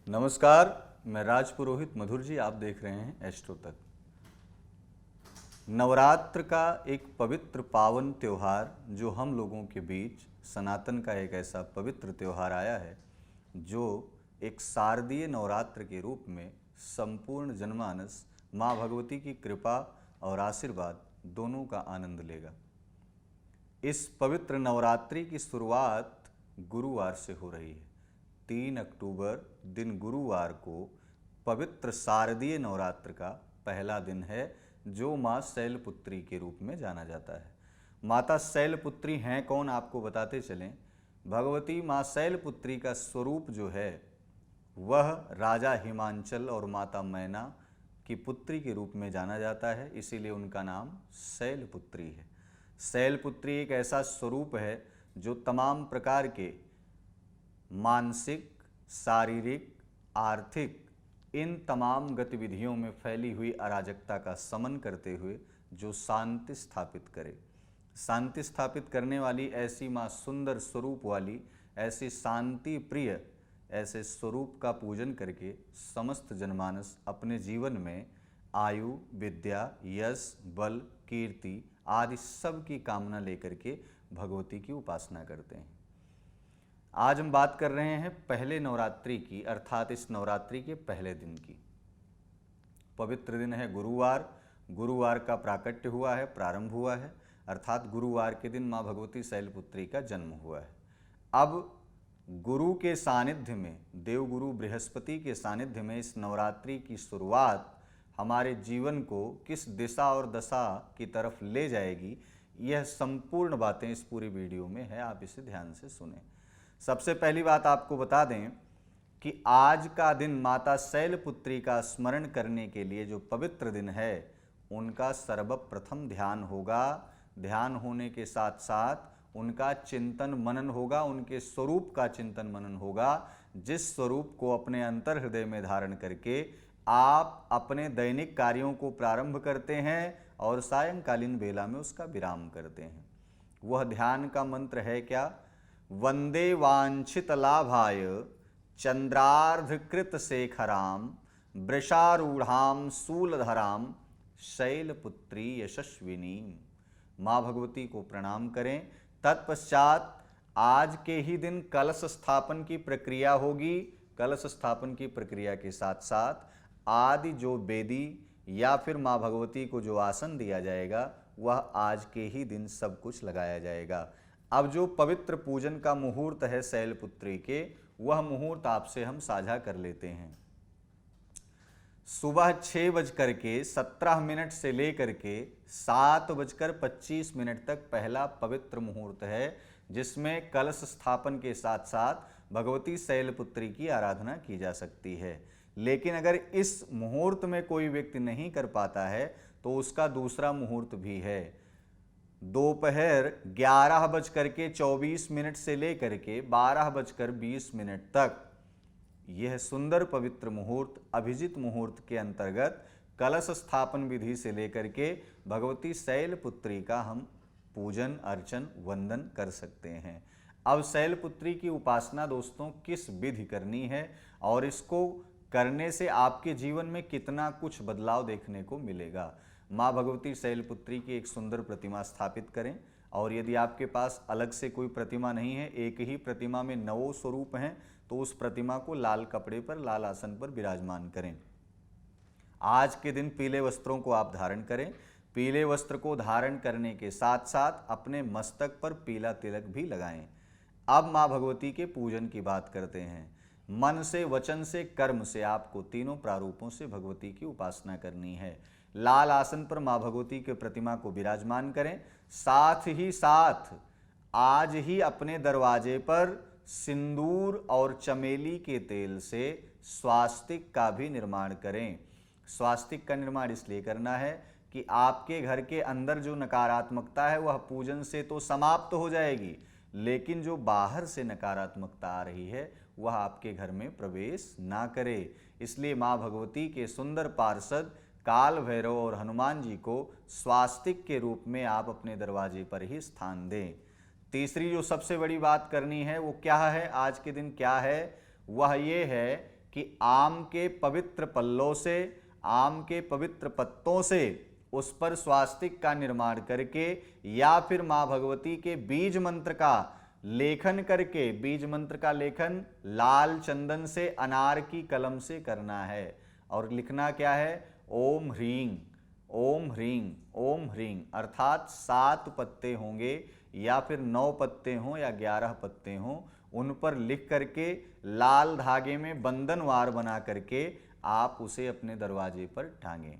नमस्कार, मैं राज पुरोहित मधुर जी, आप देख रहे हैं एस्ट्रो तक। नवरात्र का एक पवित्र पावन त्यौहार जो हम लोगों के बीच सनातन का एक ऐसा पवित्र त्यौहार आया है जो एक शारदीय नवरात्र के रूप में संपूर्ण जनमानस माँ भगवती की कृपा और आशीर्वाद दोनों का आनंद लेगा। इस पवित्र नवरात्रि की शुरुआत गुरुवार से हो रही है। 3 अक्टूबर दिन गुरुवार को पवित्र शारदीय नवरात्र का पहला दिन है जो माँ शैलपुत्री के रूप में जाना जाता है। माता शैलपुत्री हैं कौन, आपको बताते चलें। भगवती माँ शैलपुत्री का स्वरूप जो है वह राजा हिमांचल और माता मैना की पुत्री के रूप में जाना जाता है, इसीलिए उनका नाम शैलपुत्री है। शैलपुत्री एक ऐसा स्वरूप है जो तमाम प्रकार के मानसिक, शारीरिक, आर्थिक इन तमाम गतिविधियों में फैली हुई अराजकता का शमन करते हुए जो शांति स्थापित करे। शांति स्थापित करने वाली ऐसी माँ, सुंदर स्वरूप वाली, ऐसी शांति प्रिय ऐसे स्वरूप का पूजन करके समस्त जनमानस अपने जीवन में आयु, विद्या, यश, बल, कीर्ति आदि सब की कामना लेकर के भगवती की उपासना करते हैं। आज हम बात कर रहे हैं पहले नवरात्रि की, अर्थात इस नवरात्रि के पहले दिन की। पवित्र दिन है गुरुवार। गुरुवार का प्राकट्य हुआ है, प्रारंभ हुआ है, अर्थात गुरुवार के दिन माँ भगवती शैलपुत्री का जन्म हुआ है। अब गुरु के सानिध्य में, देवगुरु बृहस्पति के सानिध्य में इस नवरात्रि की शुरुआत हमारे जीवन को किस दिशा और दशा की तरफ ले जाएगी, यह संपूर्ण बातें इस पूरी वीडियो में है, आप इसे ध्यान से सुनें। सबसे पहली बात आपको बता दें कि आज का दिन माता शैलपुत्री का स्मरण करने के लिए जो पवित्र दिन है उनका सर्वप्रथम ध्यान होगा। ध्यान होने के साथ साथ उनका चिंतन मनन होगा, उनके स्वरूप का चिंतन मनन होगा, जिस स्वरूप को अपने अंतर हृदय में धारण करके आप अपने दैनिक कार्यों को प्रारंभ करते हैं और सायंकालीन बेला में उसका विराम करते हैं। वह ध्यान का मंत्र है क्या? वंदे वांछित लाभाय चंद्रार्धकृत शेखराम वृषारूढ़ाम शूलधराम शैलपुत्री यशस्विनी। माँ भगवती को प्रणाम करें। तत्पश्चात आज के ही दिन कलश स्थापन की प्रक्रिया होगी। कलश स्थापन की प्रक्रिया के साथ साथ आदि जो वेदी या फिर माँ भगवती को जो आसन दिया जाएगा वह आज के ही दिन सब कुछ लगाया जाएगा। अब जो पवित्र पूजन का मुहूर्त है शैलपुत्री के, वह मुहूर्त आपसे हम साझा कर लेते हैं। सुबह 6:17 से लेकर के 7:25 तक पहला पवित्र मुहूर्त है, जिसमें कलश स्थापन के साथ साथ भगवती शैलपुत्री की आराधना की जा सकती है। लेकिन अगर इस मुहूर्त में कोई व्यक्ति नहीं कर पाता है तो उसका दूसरा मुहूर्त भी है। दोपहर 11:24 से लेकर के 12:20 तक यह सुंदर पवित्र मुहूर्त, अभिजित मुहूर्त के अंतर्गत कलश स्थापन विधि से लेकर के भगवती शैलपुत्री का हम पूजन, अर्चन, वंदन कर सकते हैं। अब शैलपुत्री की उपासना दोस्तों किस विधि करनी है और इसको करने से आपके जीवन में कितना कुछ बदलाव देखने को मिलेगा। माँ भगवती शैलपुत्री की एक सुंदर प्रतिमा स्थापित करें, और यदि आपके पास अलग से कोई प्रतिमा नहीं है, एक ही प्रतिमा में 9 स्वरूप हैं, तो उस प्रतिमा को लाल कपड़े पर, लाल आसन पर विराजमान करें। आज के दिन पीले वस्त्रों को आप धारण करें। पीले वस्त्र को धारण करने के साथ साथ अपने मस्तक पर पीला तिलक भी लगाएं। अब माँ भगवती के पूजन की बात करते हैं। मन से, वचन से, कर्म से आपको तीनों प्रारूपों से भगवती की उपासना करनी है। लाल आसन पर माँ भगवती के प्रतिमा को विराजमान करें। साथ ही साथ आज ही अपने दरवाजे पर सिंदूर और चमेली के तेल से स्वास्तिक का भी निर्माण करें। स्वास्तिक का निर्माण इसलिए करना है कि आपके घर के अंदर जो नकारात्मकता है वह पूजन से तो समाप्त हो जाएगी, लेकिन जो बाहर से नकारात्मकता आ रही है वह आपके घर में प्रवेश ना करे। इसलिए माँ भगवती के सुंदर पार्षद काल भैरव और हनुमान जी को स्वास्तिक के रूप में आप अपने दरवाजे पर ही स्थान दें। तीसरी जो सबसे बड़ी बात करनी है वो क्या है, आज के दिन क्या है, वह ये है कि आम के पवित्र पल्लों से, आम के पवित्र पत्तों से उस पर स्वास्तिक का निर्माण करके या फिर मां भगवती के बीज मंत्र का लेखन करके, बीज मंत्र का लेखन लाल चंदन से अनार की कलम से करना है। और लिखना क्या है? ओम ह्रीं, ओम ह्रीं, ओम ह्रीं, अर्थात 7 पत्ते होंगे या फिर 9 पत्ते हों या 11 पत्ते हों, उन पर लिख करके लाल धागे में बंधनवार बना करके आप उसे अपने दरवाजे पर टांगें।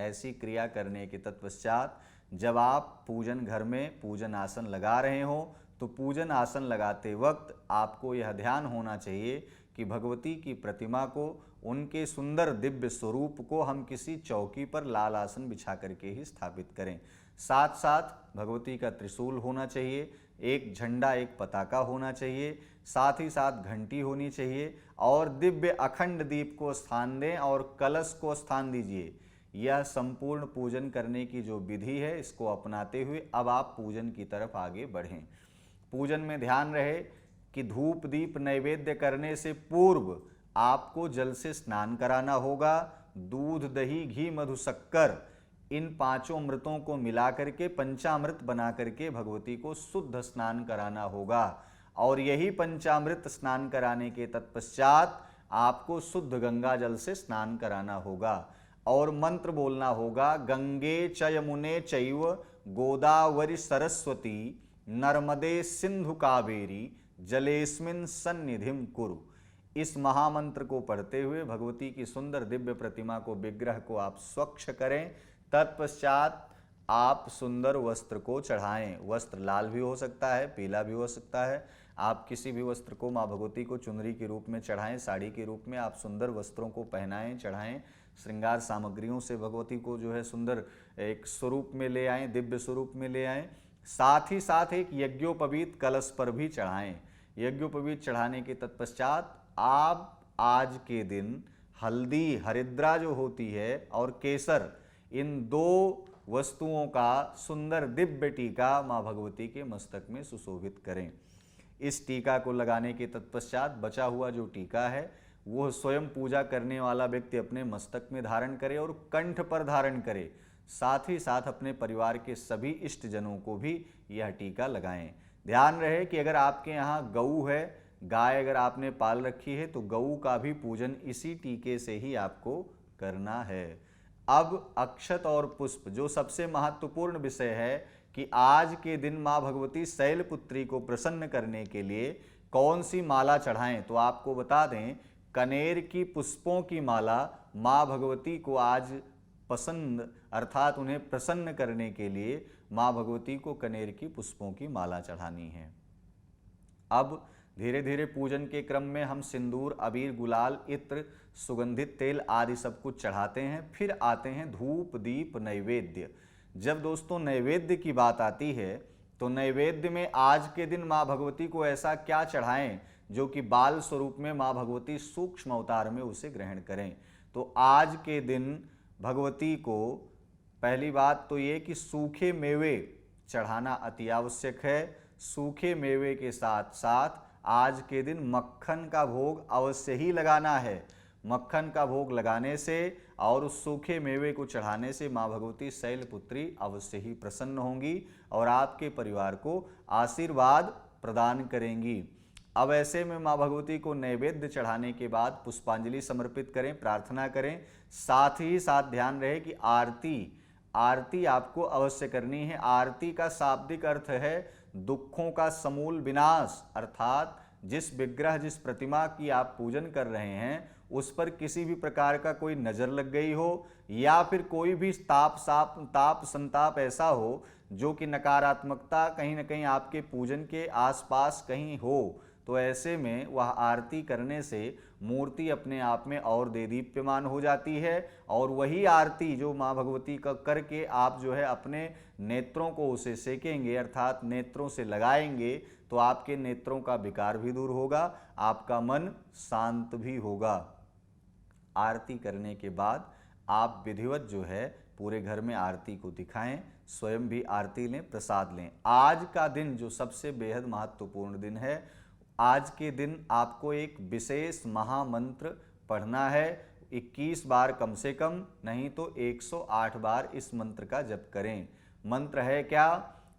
ऐसी क्रिया करने के तत्पश्चात जब आप पूजन घर में पूजन आसन लगा रहे हो तो पूजन आसन लगाते वक्त आपको यह ध्यान होना चाहिए कि भगवती की प्रतिमा को, उनके सुंदर दिव्य स्वरूप को हम किसी चौकी पर लाल आसन बिछा करके ही स्थापित करें। साथ साथ भगवती का त्रिशूल होना चाहिए, एक झंडा, एक पताका होना चाहिए, साथ ही साथ घंटी होनी चाहिए और दिव्य अखंड दीप को स्थान दें और कलश को स्थान दीजिए। यह संपूर्ण पूजन करने की जो विधि है, इसको अपनाते हुए अब आप पूजन की तरफ आगे बढ़ें। पूजन में ध्यान रहे कि धूप दीप नैवेद्य करने से पूर्व आपको जल से स्नान कराना होगा। दूध, दही, घी, मधु, शक्कर, इन 5 अमृतों को मिला करके पंचामृत बना करके भगवती को शुद्ध स्नान कराना होगा। और यही पंचामृत स्नान कराने के तत्पश्चात आपको शुद्ध गंगा जल से स्नान कराना होगा और मंत्र बोलना होगा, गंगे च यमुने चैव गोदावरी सरस्वती नर्मदे सिंधु कावेरी जलेस्मिन सन्निधिम कुरु। इस महामंत्र को पढ़ते हुए भगवती की सुंदर दिव्य प्रतिमा को, विग्रह को आप स्वच्छ करें। तत्पश्चात आप सुंदर वस्त्र को चढ़ाएं। वस्त्र लाल भी हो सकता है, पीला भी हो सकता है। आप किसी भी वस्त्र को माँ भगवती को चुनरी के रूप में चढ़ाएं, साड़ी के रूप में आप सुंदर वस्त्रों को पहनाएं, चढ़ाएं। श्रृंगार सामग्रियों से भगवती को जो है सुंदर एक स्वरूप में ले आएं, दिव्य स्वरूप में ले आएं। साथ ही साथ एक यज्ञोपवीत कलश पर भी चढ़ाएं। यज्ञोपवीत चढ़ाने के तत्पश्चात आप आज के दिन हल्दी, हरिद्रा जो होती है और केसर, इन 2 वस्तुओं का सुंदर दिव्य टीका माँ भगवती के मस्तक में सुशोभित करें। इस टीका को लगाने के तत्पश्चात बचा हुआ जो टीका है वो स्वयं पूजा करने वाला व्यक्ति अपने मस्तक में धारण करे और कंठ पर धारण करे। साथ ही साथ अपने परिवार के सभी इष्ट जनों को भी यह टीका लगाएं। ध्यान रहे कि अगर आपके यहाँ गऊ है, गाय अगर आपने पाल रखी है, तो गऊ का भी पूजन इसी टीके से ही आपको करना है। अब अक्षत और पुष्प, जो सबसे महत्वपूर्ण विषय है कि आज के दिन माँ भगवती शैलपुत्री को प्रसन्न करने के लिए कौन सी माला चढ़ाएं, तो आपको बता दें, कनेर की पुष्पों की माला माँ भगवती को आज पसंद, अर्थात उन्हें प्रसन्न करने के लिए माँ भगवती को कनेर की पुष्पों की माला चढ़ानी है। अब धीरे धीरे पूजन के क्रम में हम सिंदूर, अबीर, गुलाल, इत्र, सुगंधित तेल आदि सब कुछ चढ़ाते हैं। फिर आते हैं धूप, दीप, नैवेद्य। जब दोस्तों नैवेद्य की बात आती है तो नैवेद्य में आज के दिन माँ भगवती को ऐसा क्या चढ़ाएं जो कि बाल स्वरूप में माँ भगवती सूक्ष्म अवतार में उसे ग्रहण करें। तो आज के दिन भगवती को पहली बात तो ये कि सूखे मेवे चढ़ाना अति आवश्यक है। सूखे मेवे के साथ साथ आज के दिन मक्खन का भोग अवश्य ही लगाना है। मक्खन का भोग लगाने से और उस सूखे मेवे को चढ़ाने से माँ भगवती शैलपुत्री अवश्य ही प्रसन्न होंगी और आपके परिवार को आशीर्वाद प्रदान करेंगी। अब ऐसे में माँ भगवती को नैवेद्य चढ़ाने के बाद पुष्पांजलि समर्पित करें, प्रार्थना करें। साथ ही साथ ध्यान रहे कि आरती आपको अवश्य करनी है। आरती का शाब्दिक अर्थ है दुखों का समूल विनाश, अर्थात जिस विग्रह, जिस प्रतिमा की आप पूजन कर रहे हैं उस पर किसी भी प्रकार का कोई नजर लग गई हो या फिर कोई भी ताप संताप ऐसा हो जो कि नकारात्मकता कहीं ना कहीं आपके पूजन के आसपास कहीं हो, तो ऐसे में वह आरती करने से मूर्ति अपने आप में और देदीप्यमान हो जाती है और वही आरती जो माँ भगवती का करके आप जो है अपने नेत्रों को उसे सेकेंगे, अर्थात नेत्रों से लगाएंगे, तो आपके नेत्रों का विकार भी दूर होगा, आपका मन शांत भी होगा। आरती करने के बाद आप विधिवत जो है पूरे घर में आरती को दिखाएं, स्वयं भी आरती लें, प्रसाद लें। आज का दिन जो सबसे बेहद महत्वपूर्ण दिन है, आज के दिन आपको एक विशेष महामंत्र पढ़ना है। 21 बार कम से कम, नहीं तो 108 बार इस मंत्र का जप करें। मंत्र है क्या?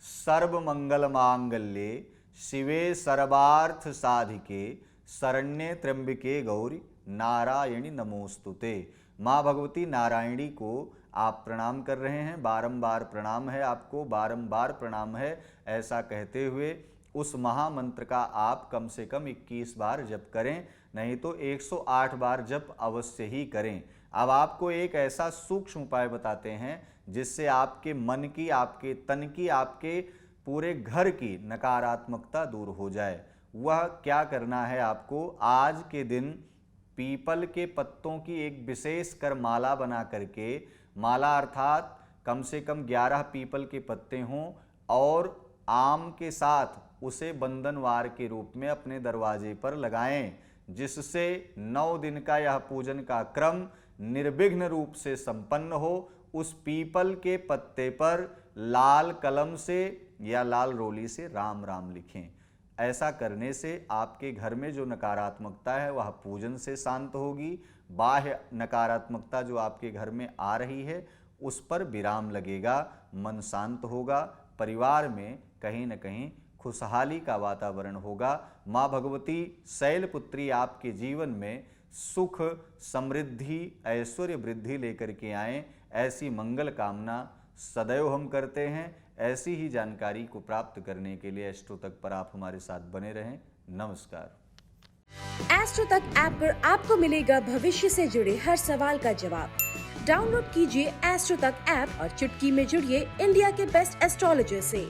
सर्व मंगल मांगल्ये शिवे सर्वार्थ साधिके शरण्ये त्र्यंबिके गौरी नारायणी नमोस्तुते। माँ भगवती नारायणी को आप प्रणाम कर रहे हैं, बारंबार प्रणाम है आपको, बारंबार प्रणाम है, ऐसा कहते हुए उस महामंत्र का आप कम से कम 21 बार जप करें, नहीं तो 108 बार जप अवश्य ही करें। अब आपको एक ऐसा सूक्ष्म उपाय बताते हैं जिससे आपके मन की, आपके तन की, आपके पूरे घर की नकारात्मकता दूर हो जाए। वह क्या करना है आपको? आज के दिन पीपल के पत्तों की एक विशेष कर माला बना करके, माला अर्थात कम से कम 11 पीपल के पत्ते हों और आम के साथ उसे बंधनवार के रूप में अपने दरवाजे पर लगाएं, जिससे 9 दिन का यह पूजन का क्रम निर्विघ्न रूप से संपन्न हो। उस पीपल के पत्ते पर लाल कलम से या लाल रोली से राम राम लिखें। ऐसा करने से आपके घर में जो नकारात्मकता है वह पूजन से शांत होगी। बाह्य नकारात्मकता जो आपके घर में आ रही है उस पर विराम लगेगा, मन शांत होगा, परिवार में कहीं न कहीं खुशहाली का वातावरण होगा। माँ भगवती शैलपुत्री आपके जीवन में सुख, समृद्धि, ऐश्वर्य वृद्धि लेकर के आएं, ऐसी मंगल कामना सदैव हम करते हैं। ऐसी ही जानकारी को प्राप्त करने के लिए एस्ट्रो तक पर आप हमारे साथ बने रहें। नमस्कार। एस्ट्रो तक ऐप पर आपको मिलेगा भविष्य से जुड़े हर सवाल का जवाब। डाउनलोड कीजिए एस्ट्रो तक ऐप और चुटकी में जुड़िए इंडिया के बेस्ट एस्ट्रोलॉजर से।